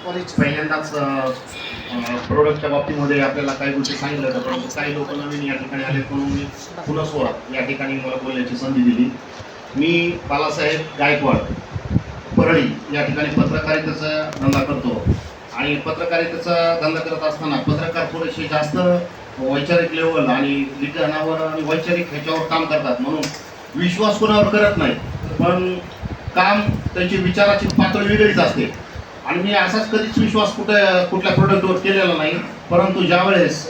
पहिल्यांदाच प्रोडक्टच्या बाबतीमध्ये आपल्याला काही गोष्टी सांगितल्या होत्या, परंतु काही लोक नवीन या ठिकाणी आले म्हणून मी पुन्हा स्वरात या ठिकाणी मला बोलण्याची संधी दिली. मी बालासाहेब गायकवाड परळी या ठिकाणी पत्रकारितेचा धंदा करतो आणि पत्रकारितेचा धंदा करत असताना पत्रकार थोडेसे जास्त वैचारिक लेवल आणि लिखाणावर आणि वैचारिक ह्याच्यावर काम करतात, म्हणून विश्वास कोणावर करत नाही, पण काम त्यांची विचाराची पातळी वेगळीच असते. आणि मी असाच कधीच विश्वास कुठल्या प्रोडक्टवर केलेला नाही. परंतु ज्यावेळेस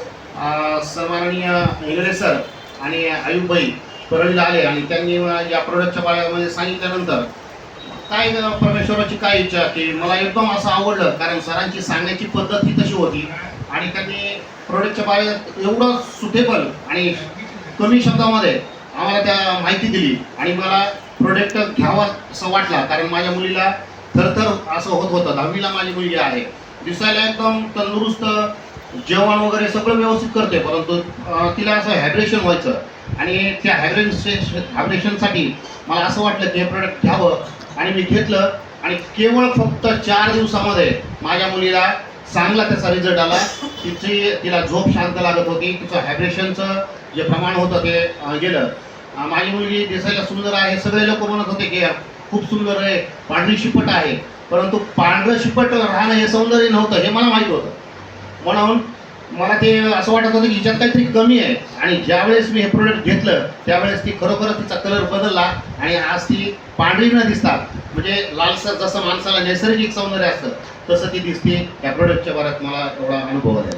सन्माननीय इंगळे सर आणि आयुबबाई परळीला आले आणि त्यांनी या प्रोडक्टच्या बाबतीमध्ये सांगितल्यानंतर काय परमेश्वराची काय इच्छा की मला एकदम असं आवडलं, कारण सरांची सांगण्याची पद्धत ही तशी होती आणि त्यांनी प्रोडक्टच्या बाबतीत एवढं सुटेबल आणि कमी शब्दामध्ये आम्हाला त्या माहिती दिली आणि मला प्रोडक्ट घ्यावा असं वाटला. कारण माझ्या मुलीला थरथर असं होत होतं. 10वीला माझी मुलगी आहे, दिसायला एकदम तंदुरुस्त, जेवण वगैरे सगळं व्यवस्थित करते, परंतु तिला असं हायब्रेशन व्हायचं आणि त्या हायब्रेशनसाठी मला असं वाटलं की हे प्रोडक्ट घ्यावं आणि मी घेतलं. आणि केवळ फक्त 4 दिवसामध्ये माझ्या मुलीला चांगला त्याचा रिझल्ट आला. तिला झोप शांत लागत होती, तिचं हायब्रेशनचं जे प्रमाण होतं ते गेलं. माझी मुलगी दिसायला सुंदर आहे, सगळे लोक म्हणत होते की खूप सुंदर आहे, पांढरी शिपट आहे, परंतु पांढरं शिपट राहणं हे सौंदर्य नव्हतं हे मला माहीत होतं. म्हणून मला ते असं वाटत होतं की हिच्यात काहीतरी कमी आहे. आणि ज्यावेळेस मी हे प्रोडक्ट घेतलं त्यावेळेस ती खरोखरच तिचा कलर बदलला आणि आज ती पांढरी न दिसता म्हणजे लालसर जसं माणसाला नैसर्गिक सौंदर्य असतं तसं ती दिसते. या प्रोडक्टच्या बाबतीत मला एवढा अनुभव आहे.